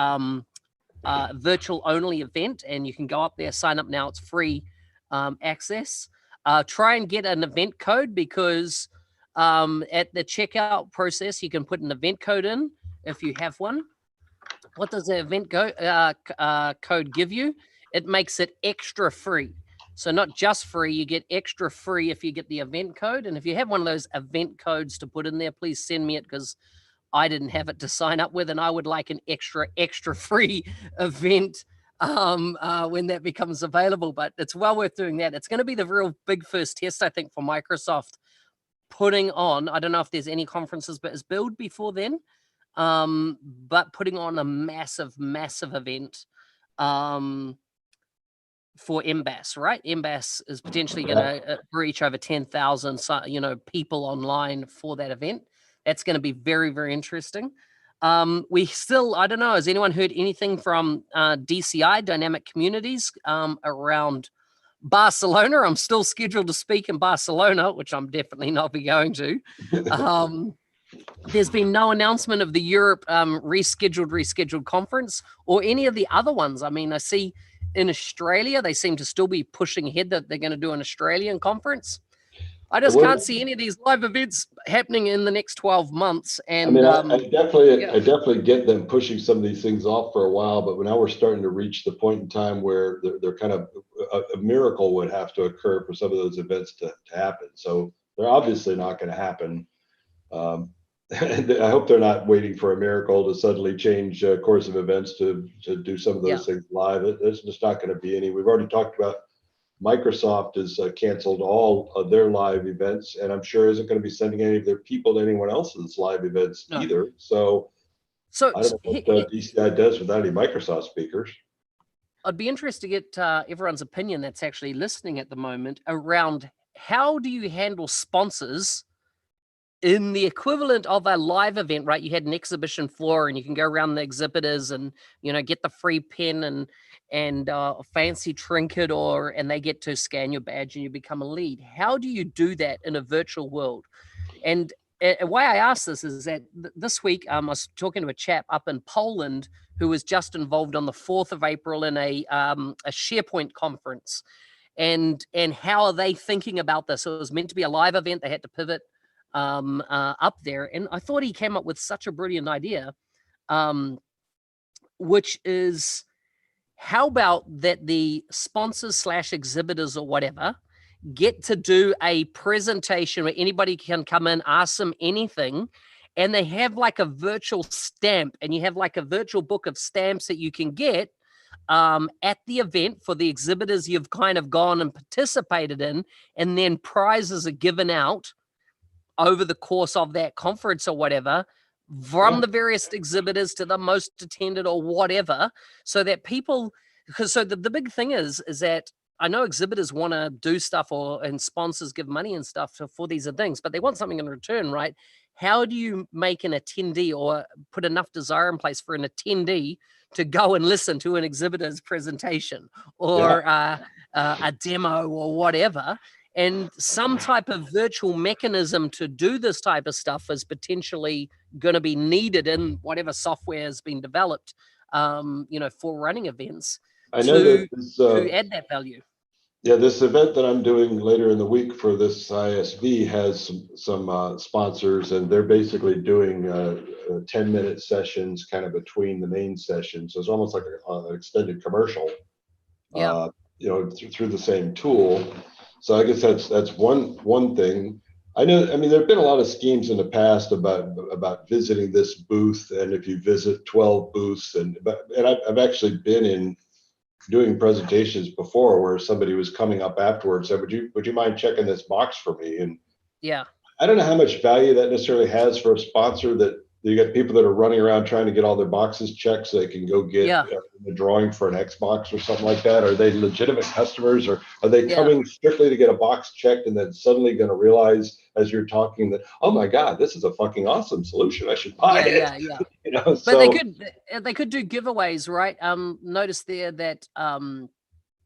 virtual only event, and you can go up there, sign up now. It's free access. Try and get an event code, because at the checkout process, you can put an event code in if you have one. What does the event code give you? It makes it extra free. So not just free, you get extra free if you get the event code. And if you have one of those event codes to put in there, please send me it, because I didn't have it to sign up with, and I would like an extra free event when that becomes available. But it's well worth doing that. It's going to be the real big first test, I think, for Microsoft putting on, I don't know if there's any conferences, but it's Build before then, but putting on a massive event for MBAS, right? MBAS is potentially going to reach over 10,000, people online for that event. That's going to be very, very interesting. We still, I don't know, has anyone heard anything from DCI, Dynamic Communities, around Barcelona? I'm still scheduled to speak in Barcelona, which I'm definitely not be going to. There's been no announcement of the Europe rescheduled conference or any of the other ones. I mean, I see in Australia, they seem to still be pushing ahead that they're going to do an Australian conference. I just can't see any of these live events happening in the next 12 months. And I definitely get them pushing some of these things off for a while, but now we're starting to reach the point in time where they're kind of a miracle would have to occur for some of those events to happen. So they're obviously not going to happen. And I hope they're not waiting for a miracle to suddenly change course of events to do some of those things live. There's just not going to be any. We've already talked about Microsoft has canceled all of their live events, and I'm sure isn't going to be sending any of their people to anyone else's live events either. So I don't know what DCI does without any Microsoft speakers. I'd be interested to get everyone's opinion that's actually listening at the moment around how do you handle sponsors in the equivalent of a live event, right? You had an exhibition floor and you can go around the exhibitors and, you know, get the free pen and a fancy trinket and they get to scan your badge and you become a lead. How do you do that in a virtual world? And why I ask this is that this week I was talking to a chap up in Poland who was just involved on the 4th of April in a SharePoint conference. And how are they thinking about this? So it was meant to be a live event. They had to pivot up there. And I thought he came up with such a brilliant idea, which is how about that the sponsors / exhibitors or whatever get to do a presentation where anybody can come in, ask them anything, and they have like a virtual stamp and you have like a virtual book of stamps that you can get at the event for the exhibitors you've kind of gone and participated in, and then prizes are given out over the course of that conference or whatever from the various exhibitors to the most attended or whatever, so that people, because so the big thing is that I know exhibitors want to do stuff and sponsors give money and stuff for these things, but they want something in return, right? How do you make an attendee or put enough desire in place for an attendee to go and listen to an exhibitor's presentation or a demo or whatever? And some type of virtual mechanism to do this type of stuff is potentially going to be needed in whatever software has been developed, for running events to add that value. Yeah, this event that I'm doing later in the week for this ISV has some sponsors, and they're basically doing 10-minute sessions kind of between the main sessions. So it's almost like an extended commercial, through the same tool. So I guess that's one thing. I know. I mean, there have been a lot of schemes in the past about visiting this booth, and if you visit 12 booths, and I've actually been in doing presentations before where somebody was coming up afterwards and said, would you mind checking this box for me? And I don't know how much value that necessarily has for a sponsor, that you got people that are running around trying to get all their boxes checked so they can go get a drawing for an Xbox or something like that. Are they legitimate customers, or are they coming strictly to get a box checked and then suddenly going to realize as you're talking that, oh my God, this is a fucking awesome solution, I should buy it. But they could do giveaways, right? Notice there that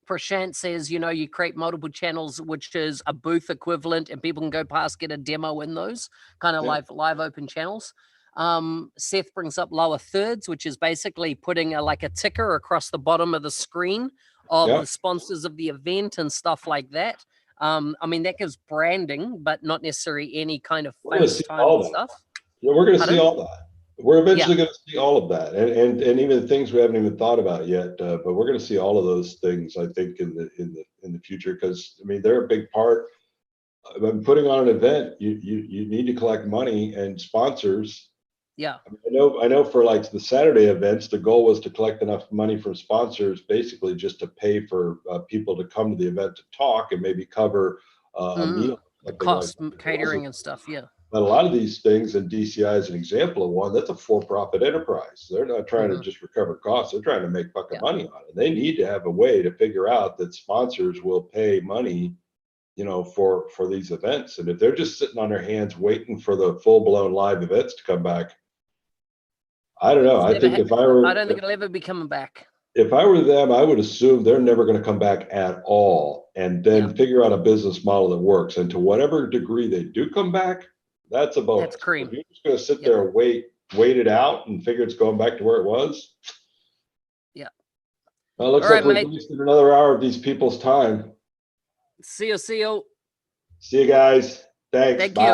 Prashant says, you create multiple channels, which is a booth equivalent, and people can go past, get a demo in those kind of live open channels. Seth brings up lower thirds, which is basically putting a ticker across the bottom of the screen of the sponsors of the event and stuff like that. I mean, that gives branding, but not necessarily any kind of FaceTime stuff. Yeah, we're going to see all that. We're eventually going to see all of that, and even things we haven't even thought about yet. But we're going to see all of those things, I think, in the future, because I mean, they're a big part. When putting on an event, you need to collect money and sponsors. Yeah, I know for like the Saturday events, the goal was to collect enough money from sponsors, basically just to pay for people to come to the event to talk and maybe cover a meal, the cost, catering and stuff. Yeah. But a lot of these things, and DCI is an example of one, that's a for-profit enterprise. They're not trying to just recover costs. They're trying to make fucking money on it. They need to have a way to figure out that sponsors will pay money, for these events. And if they're just sitting on their hands waiting for the full-blown live events to come back, I don't know. I think if I were, I don't think it'll ever be coming back. if I were them, I would assume they're never going to come back at all, and then figure out a business model that works. And to whatever degree they do come back, that's a bonus. That's cream. If you're just going to sit there and wait it out and figure it's going back to where it was. Yeah. Well, it looks All like right, we've mate. wasted another hour of these people's time. See you. See you guys. Thanks. Thank Bye. you.